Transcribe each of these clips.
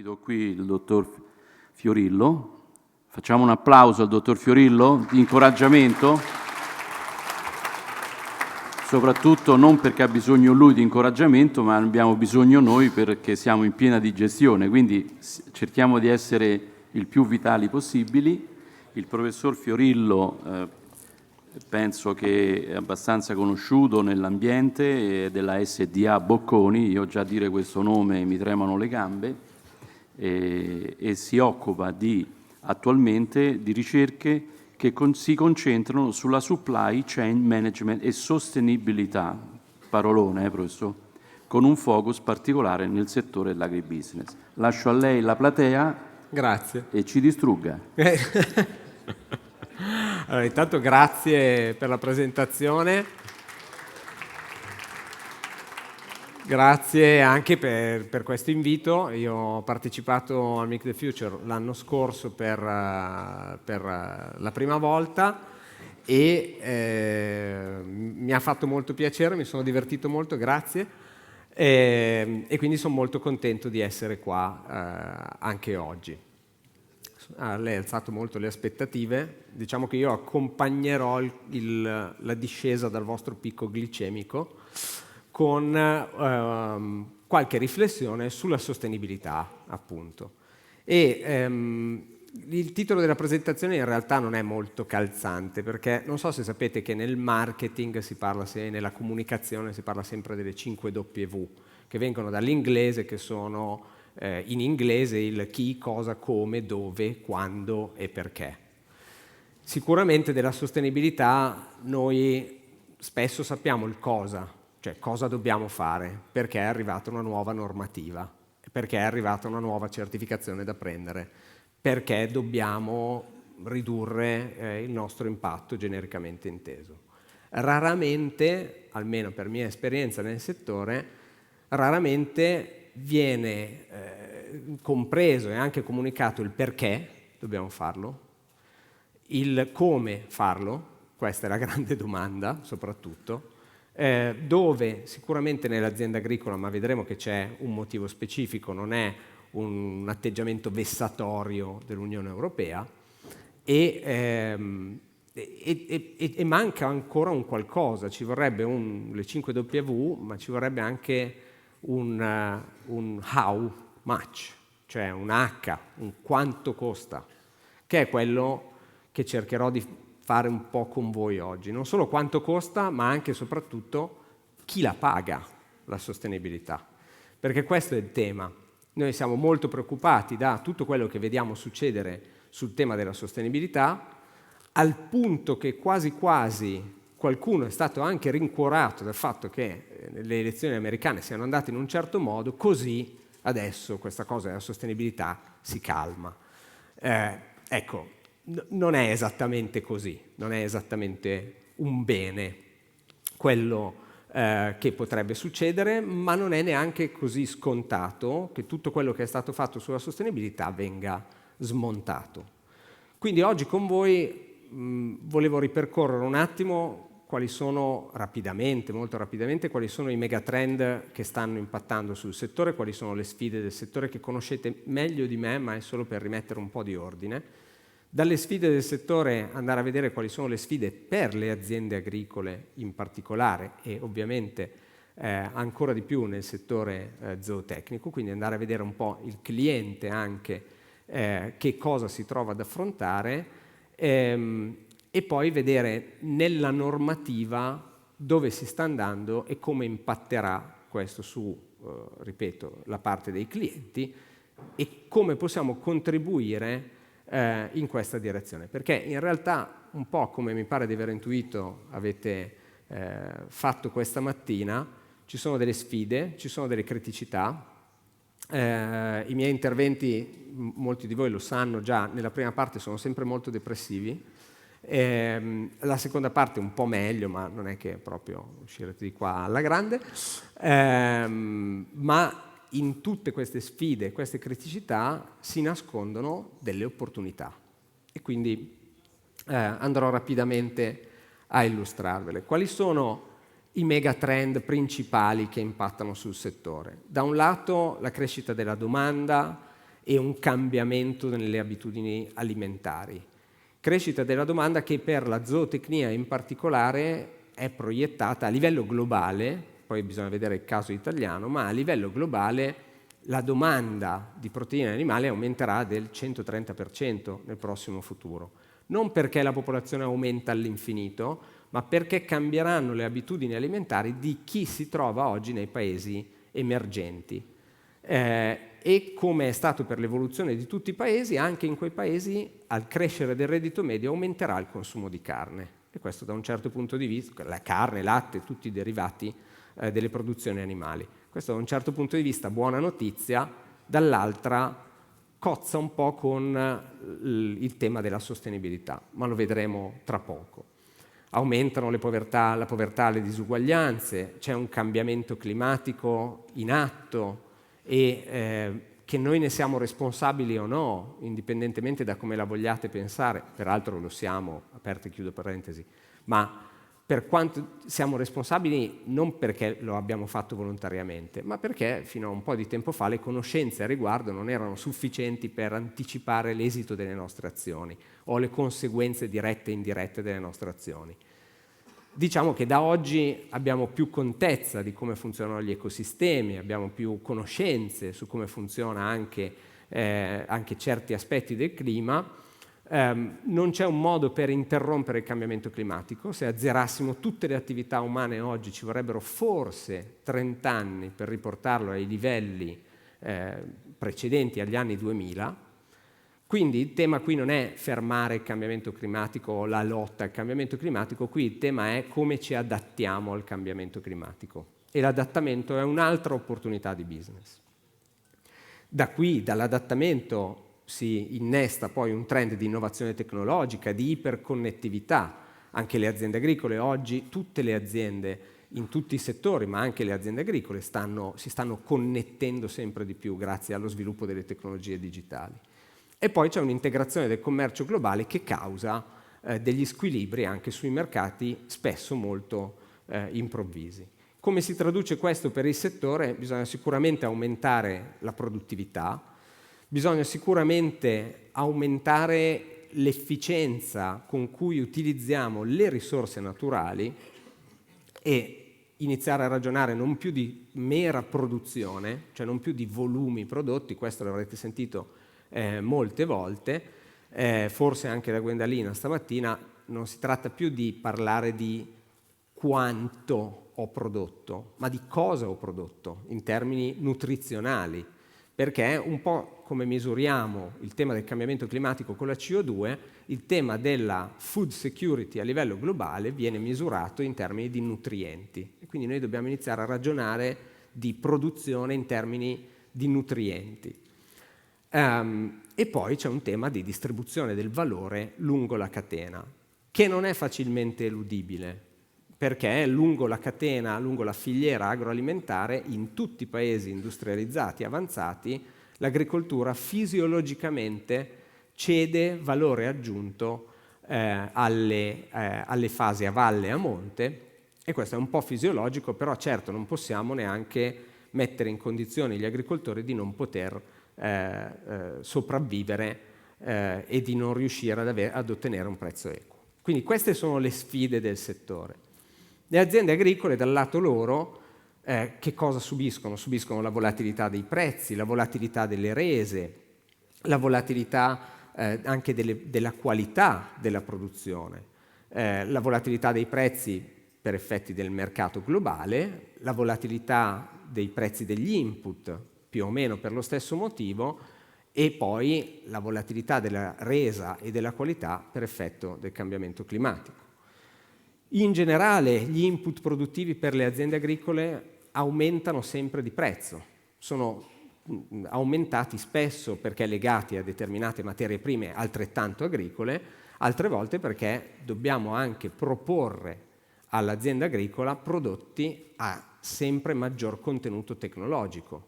Invito qui il dottor Fiorillo. Facciamo un applauso al dottor Fiorillo di incoraggiamento, soprattutto non perché ha bisogno lui di incoraggiamento, ma abbiamo bisogno noi perché siamo in piena digestione, quindi cerchiamo di essere il più vitali possibili. Il professor Fiorillo penso che è abbastanza conosciuto nell'ambiente della SDA Bocconi, io già a dire questo nome mi tremano le gambe, e si occupa attualmente di ricerche che si concentrano sulla supply chain management e sostenibilità, parolone professor, con un focus particolare nel settore dell'agribusiness. Lascio a lei la platea. Grazie. E ci distrugga. Allora, intanto grazie per la presentazione, grazie anche per questo invito. Io ho partecipato al Meet the Future l'anno scorso per la prima volta e mi ha fatto molto piacere, mi sono divertito molto, grazie, e quindi sono molto contento di essere qua anche oggi. Lei ha alzato molto le aspettative, diciamo che io accompagnerò la discesa dal vostro picco glicemico con qualche riflessione sulla sostenibilità, appunto. Il titolo della presentazione in realtà non è molto calzante, perché non so se sapete che nel marketing nella comunicazione si parla sempre delle 5 W, che vengono dall'inglese, che sono in inglese il chi, cosa, come, dove, quando e perché. Sicuramente della sostenibilità noi spesso sappiamo il cosa, cioè cosa dobbiamo fare, perché è arrivata una nuova normativa, perché è arrivata una nuova certificazione da prendere, perché dobbiamo ridurre il nostro impatto genericamente inteso. Raramente, almeno per mia esperienza nel settore, raramente viene compreso e anche comunicato il perché dobbiamo farlo, il come farlo, questa è la grande domanda soprattutto, dove sicuramente nell'azienda agricola, ma vedremo che c'è un motivo specifico, non è un atteggiamento vessatorio dell'Unione Europea, e manca ancora un qualcosa, ci vorrebbe le 5W, ma ci vorrebbe anche un how much, cioè un H, un quanto costa, che è quello che cercherò di fare un po' con voi oggi. Non solo quanto costa, ma anche e soprattutto chi la paga la sostenibilità, perché questo è il tema. Noi siamo molto preoccupati da tutto quello che vediamo succedere sul tema della sostenibilità, al punto che quasi quasi qualcuno è stato anche rincuorato dal fatto che le elezioni americane siano andate in un certo modo, così adesso questa cosa della sostenibilità si calma. Ecco, non è esattamente così, non è esattamente un bene quello che potrebbe succedere, ma non è neanche così scontato che tutto quello che è stato fatto sulla sostenibilità venga smontato. Quindi oggi con voi volevo ripercorrere un attimo quali sono molto rapidamente, quali sono i megatrend che stanno impattando sul settore, quali sono le sfide del settore che conoscete meglio di me, ma è solo per rimettere un po' di ordine. Dalle sfide del settore andare a vedere quali sono le sfide per le aziende agricole in particolare e ovviamente ancora di più nel settore zootecnico, quindi andare a vedere un po' il cliente anche che cosa si trova ad affrontare, e poi vedere nella normativa dove si sta andando e come impatterà questo su, ripeto, la parte dei clienti e come possiamo contribuire in questa direzione. Perché in realtà, un po' come mi pare di aver intuito avete fatto questa mattina, ci sono delle sfide, ci sono delle criticità. I miei interventi, molti di voi lo sanno già, nella prima parte sono sempre molto depressivi, la seconda parte un po' meglio, ma non è che proprio uscirete di qua alla grande, ma in tutte queste sfide, queste criticità si nascondono delle opportunità e quindi andrò rapidamente a illustrarvele. Quali sono i megatrend principali che impattano sul settore? Da un lato la crescita della domanda e un cambiamento nelle abitudini alimentari. Crescita della domanda che per la zootecnia in particolare è proiettata a livello globale, poi bisogna vedere il caso italiano, ma a livello globale la domanda di proteine animali aumenterà del 130% nel prossimo futuro. Non perché la popolazione aumenta all'infinito, ma perché cambieranno le abitudini alimentari di chi si trova oggi nei paesi emergenti. E come è stato per l'evoluzione di tutti i paesi, anche in quei paesi al crescere del reddito medio aumenterà il consumo di carne. E questo da un certo punto di vista, la carne, latte, tutti i derivati delle produzioni animali. Questo da un certo punto di vista buona notizia, dall'altra cozza un po' con il tema della sostenibilità, ma lo vedremo tra poco. Aumentano la povertà, le disuguaglianze, c'è un cambiamento climatico in atto e che noi ne siamo responsabili o no, indipendentemente da come la vogliate pensare, peraltro lo siamo, aperta e chiudo parentesi, ma per quanto siamo responsabili non perché lo abbiamo fatto volontariamente, ma perché fino a un po' di tempo fa le conoscenze a riguardo non erano sufficienti per anticipare l'esito delle nostre azioni o le conseguenze dirette e indirette delle nostre azioni. Diciamo che da oggi abbiamo più contezza di come funzionano gli ecosistemi, abbiamo più conoscenze su come funziona anche certi aspetti del clima. Non c'è un modo per interrompere il cambiamento climatico. Se azzerassimo tutte le attività umane oggi ci vorrebbero forse 30 anni per riportarlo ai livelli precedenti agli anni 2000. Quindi il tema qui non è fermare il cambiamento climatico o la lotta al cambiamento climatico, qui il tema è come ci adattiamo al cambiamento climatico. E l'adattamento è un'altra opportunità di business. Da qui, dall'adattamento, si innesta poi un trend di innovazione tecnologica, di iperconnettività. Anche le aziende agricole oggi, tutte le aziende in tutti i settori, ma anche le aziende agricole si stanno connettendo sempre di più grazie allo sviluppo delle tecnologie digitali. E poi c'è un'integrazione del commercio globale che causa degli squilibri anche sui mercati spesso molto improvvisi. Come si traduce questo per il settore? Bisogna sicuramente aumentare la produttività, bisogna sicuramente aumentare l'efficienza con cui utilizziamo le risorse naturali e iniziare a ragionare non più di mera produzione, cioè non più di volumi prodotti, questo l'avrete sentito molte volte, forse anche da Gwendalina stamattina. Non si tratta più di parlare di quanto ho prodotto, ma di cosa ho prodotto in termini nutrizionali, perché un po' come misuriamo il tema del cambiamento climatico con la CO2, il tema della food security a livello globale viene misurato in termini di nutrienti. E quindi noi dobbiamo iniziare a ragionare di produzione in termini di nutrienti. E poi c'è un tema di distribuzione del valore lungo la catena, che non è facilmente eludibile, perché lungo la catena, lungo la filiera agroalimentare, in tutti i paesi industrializzati e avanzati, l'agricoltura fisiologicamente cede valore aggiunto alle fasi a valle e a monte, e questo è un po' fisiologico, però certo non possiamo neanche mettere in condizione gli agricoltori di non poter sopravvivere e di non riuscire ad ottenere un prezzo equo. Quindi queste sono le sfide del settore. Le aziende agricole dal lato loro che cosa subiscono? Subiscono la volatilità dei prezzi, la volatilità delle rese, la volatilità anche della qualità della produzione, la volatilità dei prezzi per effetti del mercato globale, la volatilità dei prezzi degli input più o meno per lo stesso motivo, e poi la volatilità della resa e della qualità per effetto del cambiamento climatico. In generale gli input produttivi per le aziende agricole aumentano sempre di prezzo, sono aumentati spesso perché legati a determinate materie prime altrettanto agricole, altre volte perché dobbiamo anche proporre all'azienda agricola prodotti a sempre maggior contenuto tecnologico.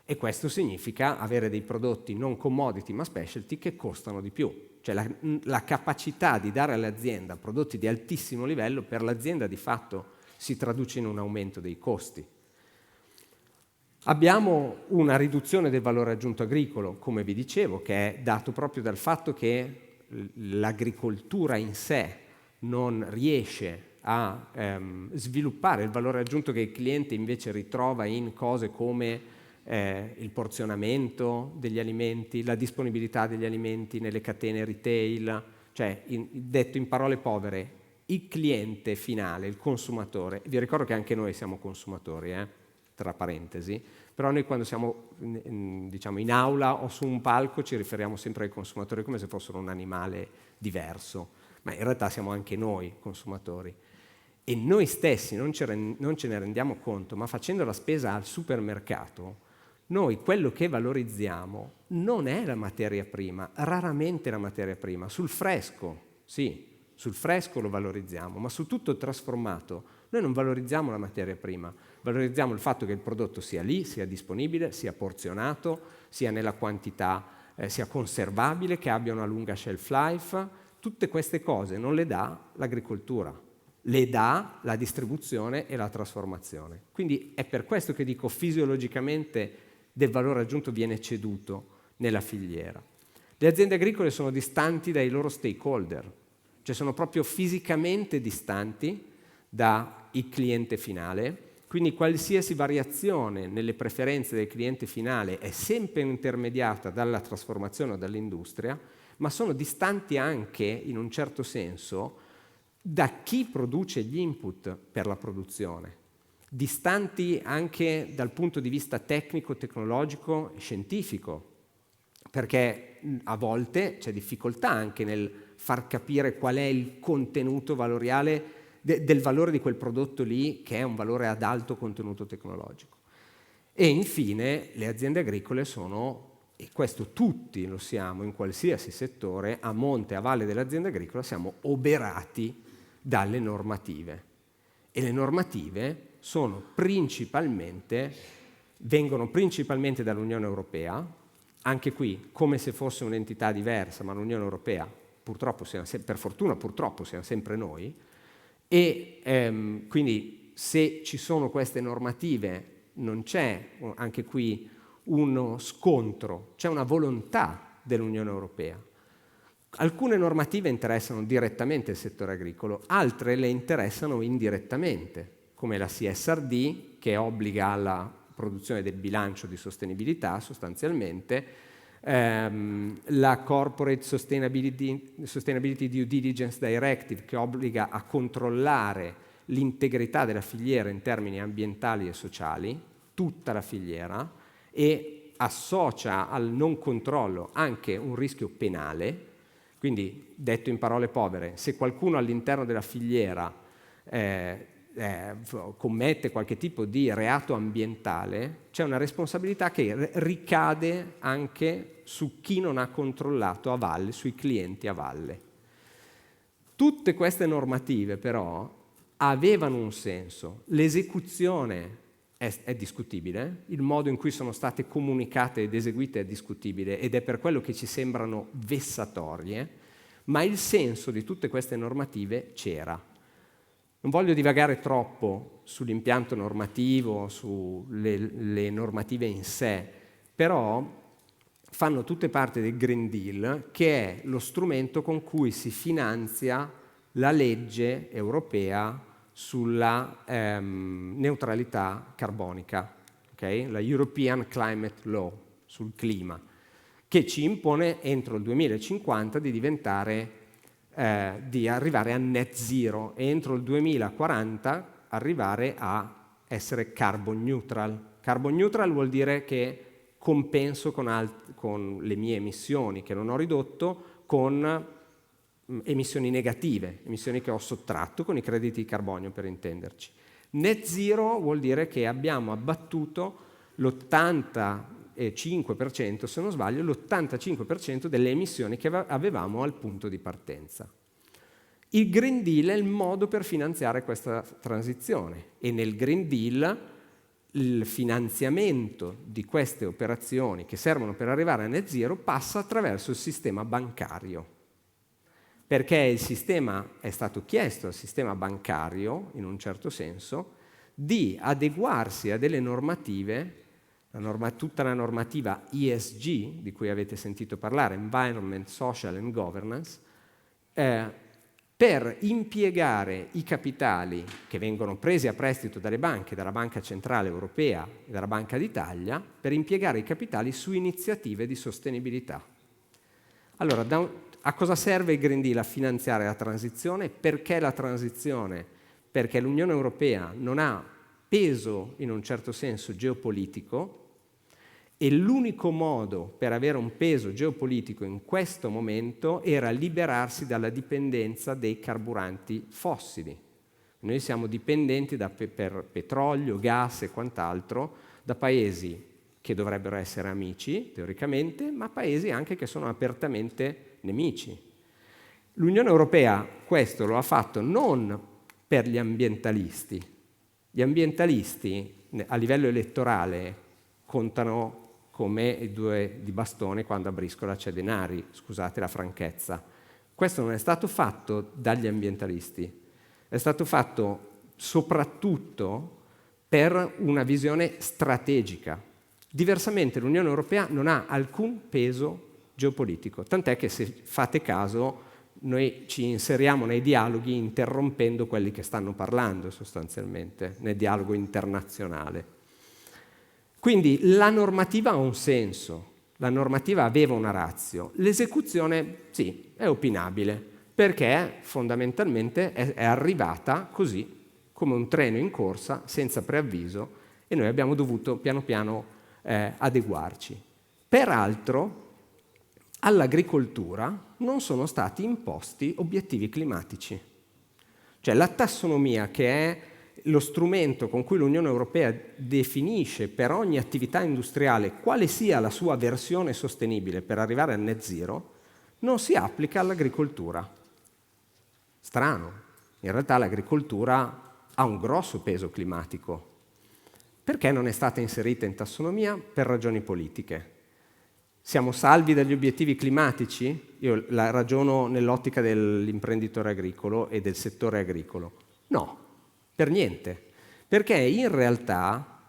E questo significa avere dei prodotti non commodity ma specialty che costano di più. Cioè la capacità di dare all'azienda prodotti di altissimo livello per l'azienda di fatto si traduce in un aumento dei costi. Abbiamo una riduzione del valore aggiunto agricolo, come vi dicevo, che è dato proprio dal fatto che l'agricoltura in sé non riesce a sviluppare il valore aggiunto che il cliente invece ritrova in cose come il porzionamento degli alimenti, la disponibilità degli alimenti nelle catene retail, cioè detto in parole povere, il cliente finale, il consumatore. Vi ricordo che anche noi siamo consumatori, tra parentesi, però noi quando siamo diciamo in aula o su un palco ci riferiamo sempre ai consumatori come se fossero un animale diverso, ma in realtà siamo anche noi consumatori. E noi stessi non ce ne rendiamo conto, ma facendo la spesa al supermercato, noi quello che valorizziamo non è la materia prima, raramente la materia prima. Sul fresco, sì, sul fresco lo valorizziamo, ma su tutto il trasformato noi non valorizziamo la materia prima, valorizziamo il fatto che il prodotto sia lì, sia disponibile, sia porzionato, sia nella quantità, sia conservabile, che abbia una lunga shelf life. Tutte queste cose non le dà l'agricoltura, le dà la distribuzione e la trasformazione. Quindi è per questo che dico fisiologicamente del valore aggiunto viene ceduto nella filiera. Le aziende agricole sono distanti dai loro stakeholder, cioè sono proprio fisicamente distanti dal cliente finale, quindi qualsiasi variazione nelle preferenze del cliente finale è sempre intermediata dalla trasformazione o dall'industria, ma sono distanti anche, in un certo senso, da chi produce gli input per la produzione, distanti anche dal punto di vista tecnico, tecnologico e scientifico, perché a volte c'è difficoltà anche nel far capire qual è il contenuto valoriale del valore di quel prodotto lì, che è un valore ad alto contenuto tecnologico. E infine le aziende agricole sono, e questo tutti lo siamo in qualsiasi settore, a monte, a valle dell'azienda agricola siamo oberati dalle normative. E le normative vengono principalmente dall'Unione Europea, anche qui come se fosse un'entità diversa, ma l'Unione Europea purtroppo per fortuna purtroppo siamo sempre noi, e quindi se ci sono queste normative non c'è anche qui uno scontro, c'è una volontà dell'Unione Europea. Alcune normative interessano direttamente il settore agricolo, altre le interessano indirettamente, come la CSRD, che obbliga alla produzione del bilancio di sostenibilità sostanzialmente, la Corporate Sustainability Due Diligence Directive, che obbliga a controllare l'integrità della filiera in termini ambientali e sociali, tutta la filiera, e associa al non controllo anche un rischio penale. Quindi, detto in parole povere, se qualcuno all'interno della filiera commette qualche tipo di reato ambientale, c'è una responsabilità che ricade anche su chi non ha controllato a valle, sui clienti a valle. Tutte queste normative però avevano un senso, l'esecuzione è discutibile, il modo in cui sono state comunicate ed eseguite è discutibile ed è per quello che ci sembrano vessatorie, ma il senso di tutte queste normative c'era. Non voglio divagare troppo sull'impianto normativo, sulle normative in sé, però fanno tutte parte del Green Deal, che è lo strumento con cui si finanzia la legge europea sulla neutralità carbonica, okay? La European Climate Law sul clima, che ci impone entro il 2050 di arrivare a net zero e entro il 2040 arrivare a essere carbon neutral. Carbon neutral vuol dire che compenso con le mie emissioni che non ho ridotto con emissioni negative, emissioni che ho sottratto con i crediti di carbonio, per intenderci. Net zero vuol dire che abbiamo abbattuto l'85%, se non sbaglio, l'85% delle emissioni che avevamo al punto di partenza. Il Green Deal è il modo per finanziare questa transizione e nel Green Deal il finanziamento di queste operazioni che servono per arrivare a net zero passa attraverso il sistema bancario. Perché è stato chiesto al sistema bancario, in un certo senso, di adeguarsi a delle normative tutta la normativa ESG, di cui avete sentito parlare, Environment, Social and Governance, per impiegare i capitali che vengono presi a prestito dalle banche, dalla Banca Centrale Europea e dalla Banca d'Italia, per impiegare i capitali su iniziative di sostenibilità. Allora, a cosa serve il Green Deal? A finanziare la transizione. Perché la transizione? Perché l'Unione Europea non ha peso, in un certo senso, geopolitico, e l'unico modo per avere un peso geopolitico in questo momento era liberarsi dalla dipendenza dei carburanti fossili. Noi siamo dipendenti per petrolio, gas e quant'altro da paesi che dovrebbero essere amici, teoricamente, ma paesi anche che sono apertamente nemici. L'Unione Europea questo lo ha fatto non per gli ambientalisti. Gli ambientalisti a livello elettorale contano come i due di bastone quando a briscola c'è denari, scusate la franchezza. Questo non è stato fatto dagli ambientalisti, è stato fatto soprattutto per una visione strategica. Diversamente l'Unione Europea non ha alcun peso geopolitico, tant'è che se fate caso noi ci inseriamo nei dialoghi interrompendo quelli che stanno parlando sostanzialmente, nel dialogo internazionale. Quindi la normativa ha un senso, la normativa aveva una ratio, l'esecuzione sì, è opinabile, perché fondamentalmente è arrivata così, come un treno in corsa, senza preavviso, e noi abbiamo dovuto piano piano adeguarci. Peraltro, all'agricoltura non sono stati imposti obiettivi climatici. Cioè la tassonomia, che è lo strumento con cui l'Unione Europea definisce per ogni attività industriale quale sia la sua versione sostenibile per arrivare al net zero, non si applica all'agricoltura. Strano. In realtà l'agricoltura ha un grosso peso climatico. Perché non è stata inserita in tassonomia? Per ragioni politiche. Siamo salvi dagli obiettivi climatici? Io la ragiono nell'ottica dell'imprenditore agricolo e del settore agricolo. No. Per niente, perché in realtà,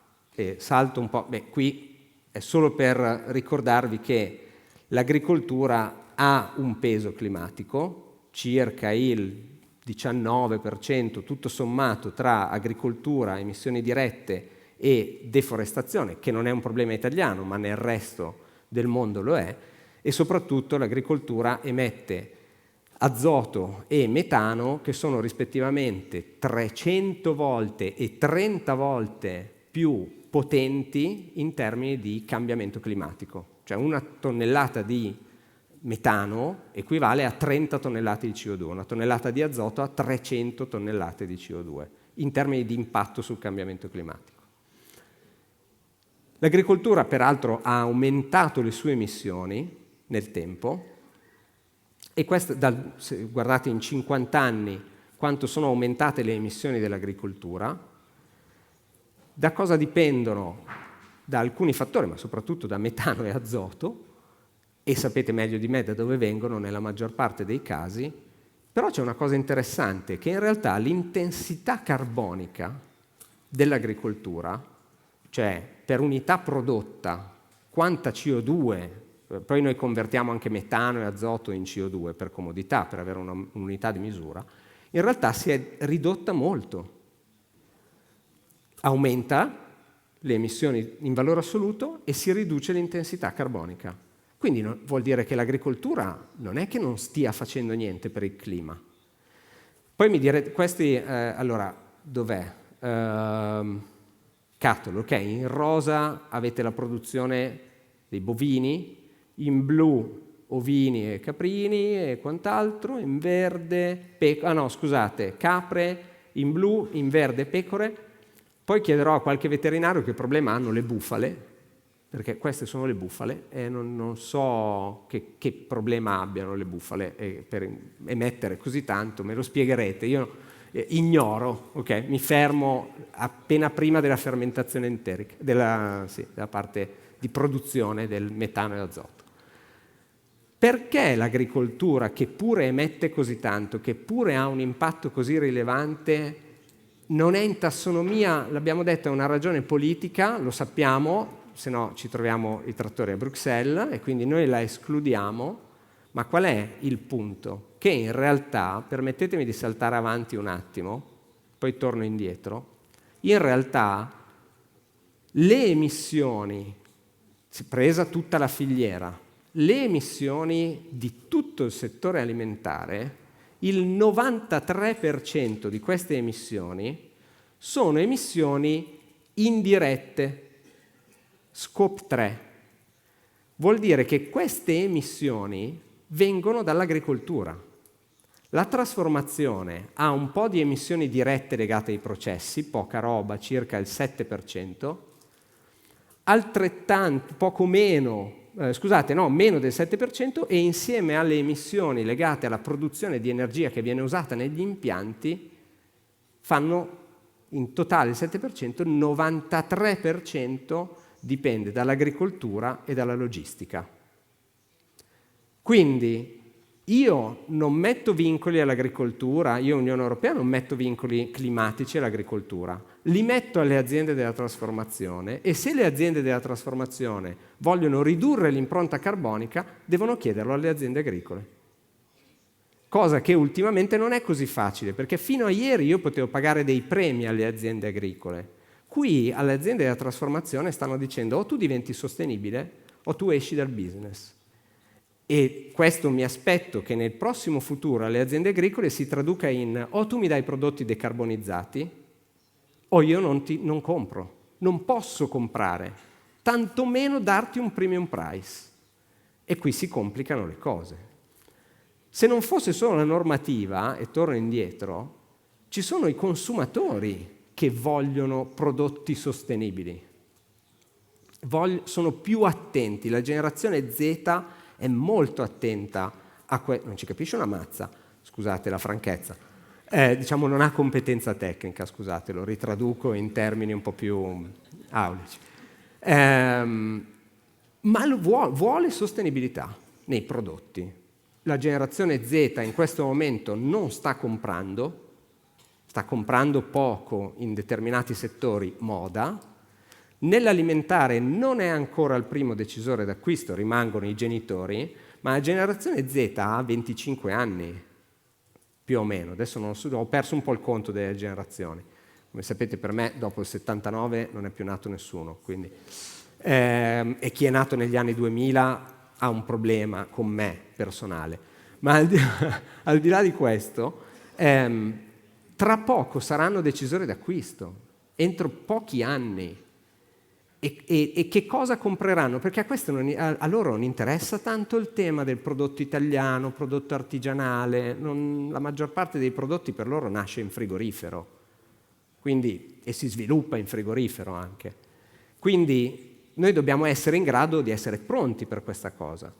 salto un po', qui è solo per ricordarvi che l'agricoltura ha un peso climatico, circa il 19% tutto sommato tra agricoltura, emissioni dirette e deforestazione, che non è un problema italiano, ma nel resto del mondo lo è, e soprattutto l'agricoltura emette azoto e metano, che sono rispettivamente 300 volte e 30 volte più potenti in termini di cambiamento climatico. Cioè una tonnellata di metano equivale a 30 tonnellate di CO2, una tonnellata di azoto a 300 tonnellate di CO2, in termini di impatto sul cambiamento climatico. L'agricoltura, peraltro, ha aumentato le sue emissioni nel tempo, e questo, se guardate in 50 anni quanto sono aumentate le emissioni dell'agricoltura, da cosa dipendono? Da alcuni fattori, ma soprattutto da metano e azoto, e sapete meglio di me da dove vengono nella maggior parte dei casi, però c'è una cosa interessante, che in realtà l'intensità carbonica dell'agricoltura, cioè per unità prodotta, quanta CO2, poi noi convertiamo anche metano e azoto in CO2 per comodità, per avere un'unità di misura, in realtà si è ridotta molto. Aumenta le emissioni in valore assoluto e si riduce l'intensità carbonica. Quindi vuol dire che l'agricoltura non è che non stia facendo niente per il clima. Poi mi direte, questi, allora, dov'è? Cattle, ok, in rosa avete la produzione dei bovini, in blu ovini e caprini e quant'altro, in verde, capre, in blu, in verde pecore. Poi chiederò a qualche veterinario che problema hanno le bufale, perché queste sono le bufale e non so che problema abbiano le bufale per emettere così tanto, me lo spiegherete, io ignoro, ok? Mi fermo appena prima della fermentazione enterica, della parte di produzione del metano e azoto. Perché l'agricoltura, che pure emette così tanto, che pure ha un impatto così rilevante, non è in tassonomia? L'abbiamo detto, è una ragione politica, lo sappiamo, se no ci troviamo i trattori a Bruxelles e quindi noi la escludiamo, ma qual è il punto? Che in realtà, permettetemi di saltare avanti un attimo, poi torno indietro, in realtà le emissioni, presa tutta la filiera, le emissioni di tutto il settore alimentare, il 93% di queste emissioni sono emissioni indirette, scope 3. Vuol dire che queste emissioni vengono dall'agricoltura. La trasformazione ha un po' di emissioni dirette legate ai processi, poca roba, circa il 7%, altrettanto, poco meno, meno del 7%, e insieme alle emissioni legate alla produzione di energia che viene usata negli impianti fanno in totale il 7%, il 93% dipende dall'agricoltura e dalla logistica. Quindi io non metto vincoli all'agricoltura, io Unione Europea non metto vincoli climatici all'agricoltura, li metto alle aziende della trasformazione, e se le aziende della trasformazione vogliono ridurre l'impronta carbonica devono chiederlo alle aziende agricole. Cosa che ultimamente non è così facile, perché fino a ieri io potevo pagare dei premi alle aziende agricole. Qui alle aziende della trasformazione stanno dicendo o tu diventi sostenibile o tu esci dal business. E questo mi aspetto che nel prossimo futuro alle aziende agricole si traduca in o tu mi dai prodotti decarbonizzati o io non compro, non posso comprare, tantomeno darti un premium price. E qui si complicano le cose. Se non fosse solo la normativa, e torno indietro, ci sono i consumatori che vogliono prodotti sostenibili. Sono più attenti, la generazione Z è molto attenta a non ci capisce una mazza, scusate la franchezza, non ha competenza tecnica, scusate, lo ritraduco in termini un po' più aulici, ma vuole sostenibilità nei prodotti. La generazione Z in questo momento non sta comprando poco in determinati settori, moda. Nell'alimentare non è ancora il primo decisore d'acquisto, rimangono i genitori, ma la generazione Z ha 25 anni, più o meno. Adesso non so, ho perso un po' il conto delle generazioni. Come sapete, per me, dopo il 79 non è più nato nessuno, quindi. E chi è nato negli anni 2000 ha un problema con me personale. Ma al di là di questo, tra poco saranno decisori d'acquisto, entro pochi anni. E che cosa compreranno? Perché a loro non interessa tanto il tema del prodotto italiano, prodotto artigianale, la maggior parte dei prodotti per loro nasce in frigorifero, e si sviluppa in frigorifero anche. Quindi noi dobbiamo essere in grado di essere pronti per questa cosa.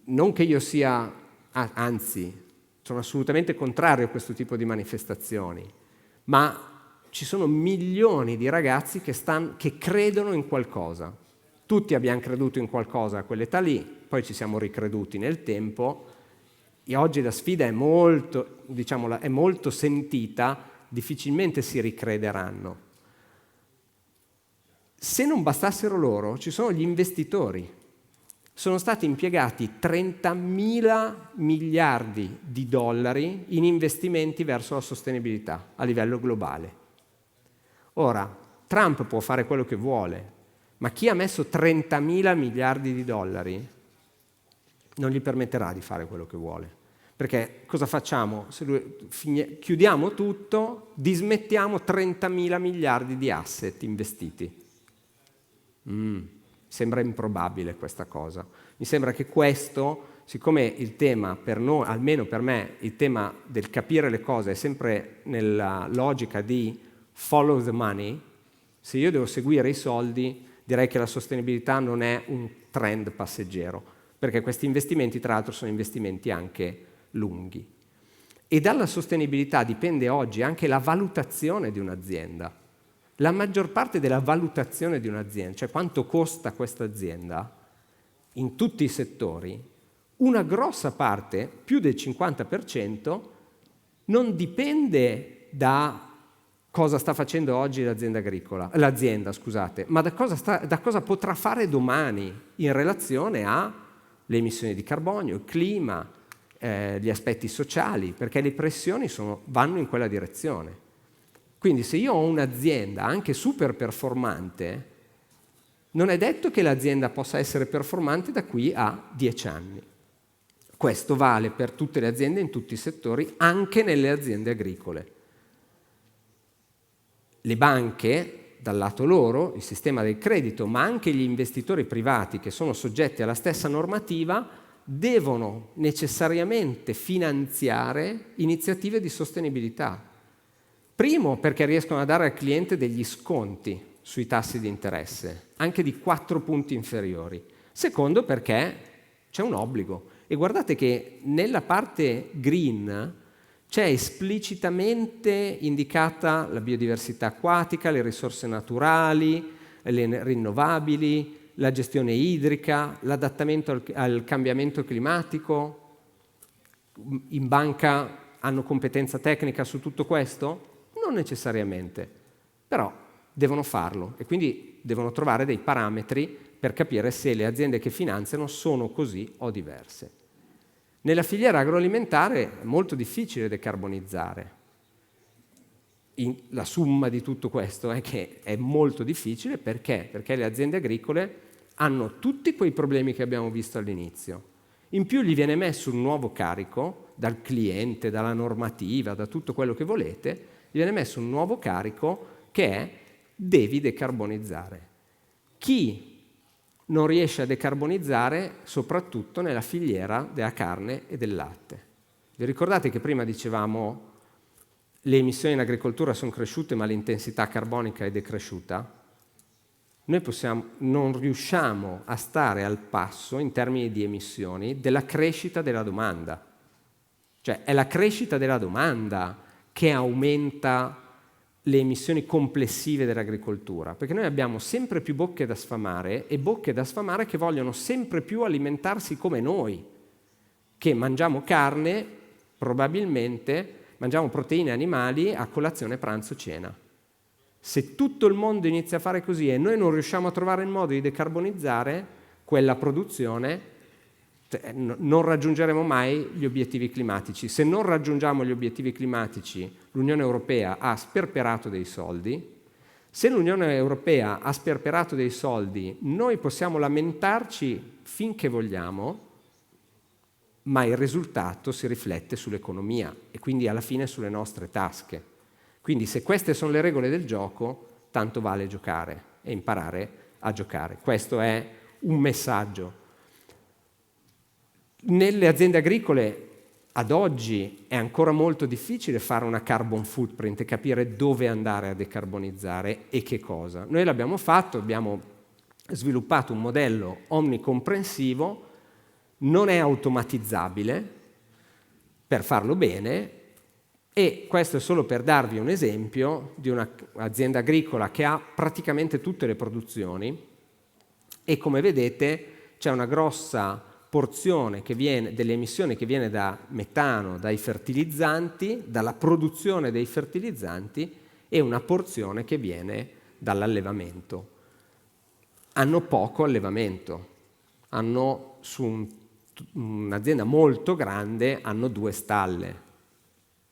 Non che io sia, anzi, sono assolutamente contrario a questo tipo di manifestazioni, ma ci sono milioni di ragazzi che credono in qualcosa. Tutti abbiamo creduto in qualcosa a quell'età lì, poi ci siamo ricreduti nel tempo, e oggi la sfida è molto sentita, difficilmente si ricrederanno. Se non bastassero loro, ci sono gli investitori. Sono stati impiegati 30.000 miliardi di dollari in investimenti verso la sostenibilità a livello globale. Ora, Trump può fare quello che vuole, ma chi ha messo 30.000 miliardi di dollari non gli permetterà di fare quello che vuole. Perché cosa facciamo? Chiudiamo tutto, dismettiamo 30.000 miliardi di asset investiti. Sembra improbabile questa cosa. Mi sembra che questo, siccome il tema per noi, almeno per me, il tema del capire le cose è sempre nella logica di follow the money, se io devo seguire i soldi, direi che la sostenibilità non è un trend passeggero, perché questi investimenti, tra l'altro, sono investimenti anche lunghi. E dalla sostenibilità dipende oggi anche la valutazione di un'azienda. La maggior parte della valutazione di un'azienda, cioè quanto costa questa azienda, in tutti i settori, una grossa parte, più del 50%, non dipende da cosa sta facendo oggi l'azienda, ma da cosa potrà fare domani in relazione alle emissioni di carbonio, il clima, gli aspetti sociali, perché le pressioni vanno in quella direzione. Quindi se io ho un'azienda anche super performante, non è detto che l'azienda possa essere performante da qui a 10 anni. Questo vale per tutte le aziende in tutti i settori, anche nelle aziende agricole. Le banche, dal lato loro, il sistema del credito, ma anche gli investitori privati che sono soggetti alla stessa normativa, devono necessariamente finanziare iniziative di sostenibilità. Primo, perché riescono a dare al cliente degli sconti sui tassi di interesse, anche di 4 punti inferiori. Secondo, perché c'è un obbligo. E guardate che nella parte green c'è esplicitamente indicata la biodiversità acquatica, le risorse naturali, le rinnovabili, la gestione idrica, l'adattamento al cambiamento climatico. In banca hanno competenza tecnica su tutto questo? Non necessariamente, però devono farlo e quindi devono trovare dei parametri per capire se le aziende che finanziano sono così o diverse. Nella filiera agroalimentare è molto difficile decarbonizzare. La somma di tutto questo è che è molto difficile perché le aziende agricole hanno tutti quei problemi che abbiamo visto all'inizio. In più gli viene messo un nuovo carico dal cliente, dalla normativa, da tutto quello che volete, gli viene messo un nuovo carico che è devi decarbonizzare. Chi non riesce a decarbonizzare soprattutto nella filiera della carne e del latte. Vi ricordate che prima dicevamo le emissioni in agricoltura sono cresciute ma l'intensità carbonica è decresciuta? Noi non riusciamo a stare al passo in termini di emissioni della crescita della domanda. Cioè è la crescita della domanda che aumenta le emissioni complessive dell'agricoltura, perché noi abbiamo sempre più bocche da sfamare e bocche da sfamare che vogliono sempre più alimentarsi come noi, che mangiamo carne, probabilmente mangiamo proteine animali a colazione, pranzo, cena. Se tutto il mondo inizia a fare così e noi non riusciamo a trovare il modo di decarbonizzare quella produzione, non raggiungeremo mai gli obiettivi climatici. Se non raggiungiamo gli obiettivi climatici, l'Unione Europea ha sperperato dei soldi. Se l'Unione Europea ha sperperato dei soldi, noi possiamo lamentarci finché vogliamo, ma il risultato si riflette sull'economia e quindi alla fine sulle nostre tasche. Quindi se queste sono le regole del gioco, tanto vale giocare e imparare a giocare. Questo è un messaggio. Nelle aziende agricole ad oggi è ancora molto difficile fare una carbon footprint e capire dove andare a decarbonizzare e che cosa. Noi l'abbiamo fatto, abbiamo sviluppato un modello omnicomprensivo, non è automatizzabile per farlo bene e questo è solo per darvi un esempio di un'azienda agricola che ha praticamente tutte le produzioni e come vedete c'è una grossa porzione delle emissioni che viene da metano, dai fertilizzanti, dalla produzione dei fertilizzanti e una porzione che viene dall'allevamento. Hanno poco allevamento, hanno su un'azienda molto grande hanno 2 stalle.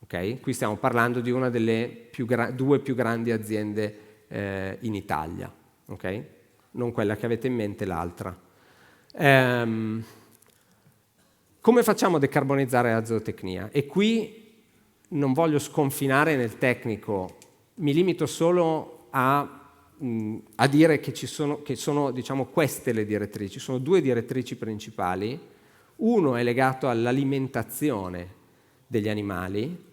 Okay? Qui stiamo parlando di una delle 2 più grandi aziende in Italia, okay? Non quella che avete in mente, l'altra. Come facciamo a decarbonizzare la zootecnia? E qui non voglio sconfinare nel tecnico, mi limito solo a dire che sono diciamo, queste le direttrici. Sono 2 direttrici principali. Uno è legato all'alimentazione degli animali,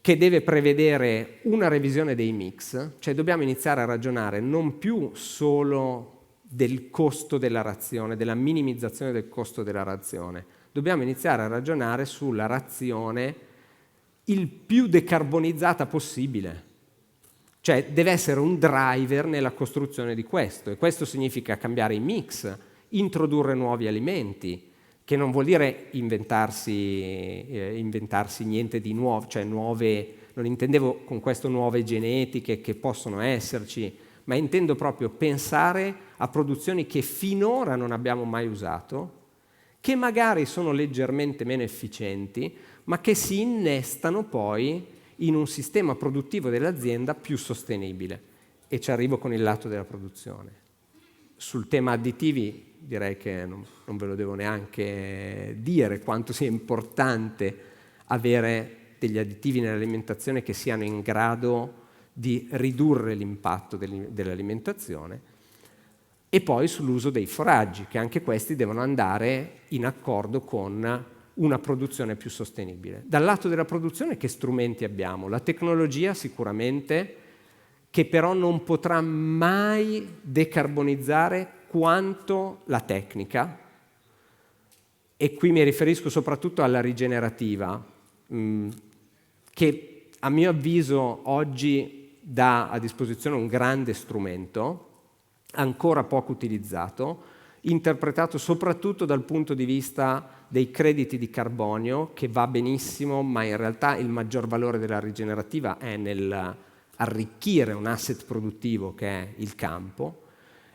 che deve prevedere una revisione dei mix, cioè dobbiamo iniziare a ragionare non più solo del costo della razione, della minimizzazione del costo della razione. Dobbiamo iniziare a ragionare sulla razione il più decarbonizzata possibile. Cioè deve essere un driver nella costruzione di questo e questo significa cambiare i mix, introdurre nuovi alimenti, che non vuol dire inventarsi niente di nuovo, cioè nuove non intendevo con questo nuove genetiche che possono esserci, ma intendo proprio pensare a produzioni che finora non abbiamo mai usato, che magari sono leggermente meno efficienti, ma che si innestano poi in un sistema produttivo dell'azienda più sostenibile. E ci arrivo con il lato della produzione. Sul tema additivi direi che non ve lo devo neanche dire quanto sia importante avere degli additivi nell'alimentazione che siano in grado di ridurre l'impatto dell'alimentazione. E poi sull'uso dei foraggi, che anche questi devono andare in accordo con una produzione più sostenibile. Dal lato della produzione che strumenti abbiamo? La tecnologia sicuramente, che però non potrà mai decarbonizzare quanto la tecnica, e qui mi riferisco soprattutto alla rigenerativa, che a mio avviso oggi dà a disposizione un grande strumento, ancora poco utilizzato, interpretato soprattutto dal punto di vista dei crediti di carbonio, che va benissimo, ma in realtà il maggior valore della rigenerativa è nel arricchire un asset produttivo che è il campo,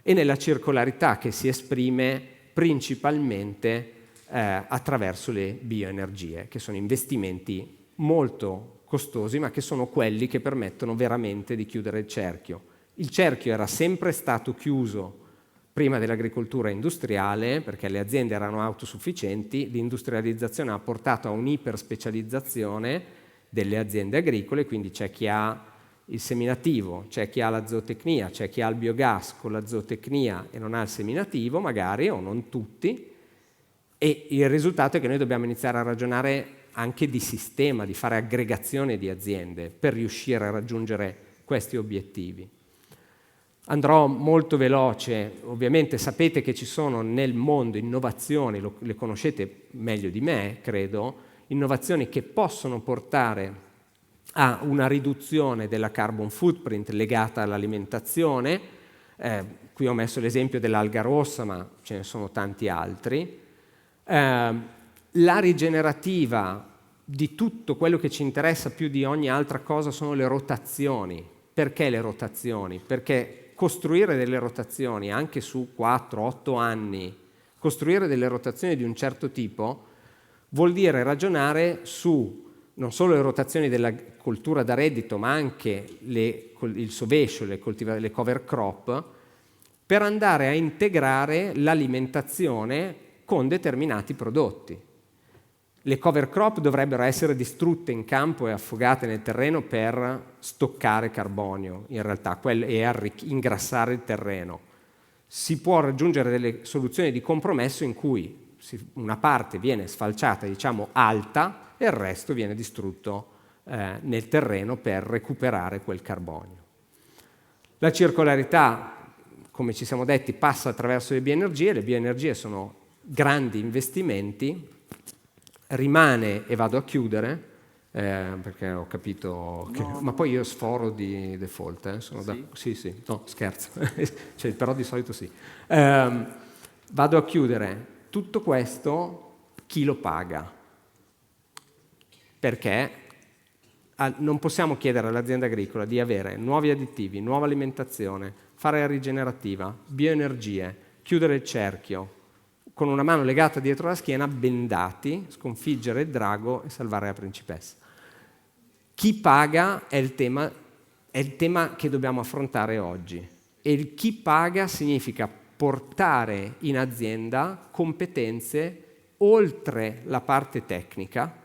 e nella circolarità che si esprime principalmente attraverso le bioenergie, che sono investimenti molto costosi, ma che sono quelli che permettono veramente di chiudere il cerchio. Il cerchio era sempre stato chiuso prima dell'agricoltura industriale, perché le aziende erano autosufficienti, l'industrializzazione ha portato a un'iperspecializzazione delle aziende agricole, quindi c'è chi ha il seminativo, c'è chi ha la zootecnia, c'è chi ha il biogas con la zootecnia e non ha il seminativo magari, o non tutti, e il risultato è che noi dobbiamo iniziare a ragionare anche di sistema, di fare aggregazione di aziende per riuscire a raggiungere questi obiettivi. Andrò molto veloce, ovviamente sapete che ci sono nel mondo innovazioni, le conoscete meglio di me, credo, innovazioni che possono portare a una riduzione della carbon footprint legata all'alimentazione. Qui ho messo l'esempio dell'alga rossa, ma ce ne sono tanti altri. La rigenerativa di tutto quello che ci interessa più di ogni altra cosa sono le rotazioni. Perché le rotazioni? Perché costruire delle rotazioni anche su 4-8 anni, costruire delle rotazioni di un certo tipo vuol dire ragionare su non solo le rotazioni della coltura da reddito, ma anche il sovescio, le cover crop, per andare a integrare l'alimentazione con determinati prodotti. Le cover crop dovrebbero essere distrutte in campo e affogate nel terreno per stoccare carbonio, in realtà, e ingrassare il terreno. Si può raggiungere delle soluzioni di compromesso in cui una parte viene sfalciata, diciamo, alta, e il resto viene distrutto nel terreno per recuperare quel carbonio. La circolarità, come ci siamo detti, passa attraverso le bioenergie. Le bioenergie sono grandi investimenti. Rimane, e vado a chiudere, perché ho capito che... Ma poi io sforo di default, sono sì? Sì, no, scherzo, cioè, però di solito sì. Vado a chiudere. Tutto questo chi lo paga? Perché non possiamo chiedere all'azienda agricola di avere nuovi additivi, nuova alimentazione, fare la rigenerativa, bioenergie, chiudere il cerchio, con una mano legata dietro la schiena, bendati, sconfiggere il drago e salvare la principessa. Chi paga è il tema che dobbiamo affrontare oggi. E il chi paga significa portare in azienda competenze oltre la parte tecnica,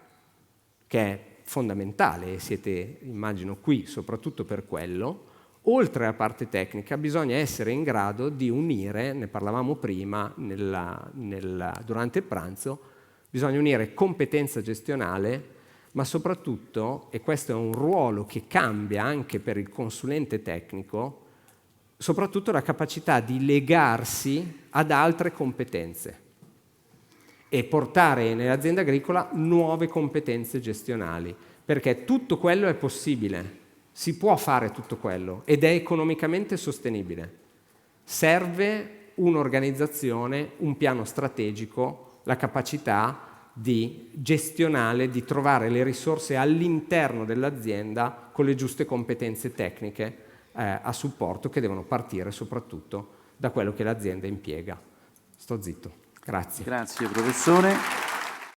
che è fondamentale, e siete, immagino, qui soprattutto per quello. Oltre alla parte tecnica bisogna essere in grado di unire, ne parlavamo prima durante il pranzo, bisogna unire competenza gestionale, ma soprattutto, e questo è un ruolo che cambia anche per il consulente tecnico, soprattutto la capacità di legarsi ad altre competenze e portare nell'azienda agricola nuove competenze gestionali, perché tutto quello è possibile. Si può fare tutto quello ed è economicamente sostenibile. Serve un'organizzazione, un piano strategico, la capacità gestionale, di trovare le risorse all'interno dell'azienda con le giuste competenze tecniche a supporto, che devono partire soprattutto da quello che l'azienda impiega. Sto zitto. Grazie. Grazie professore.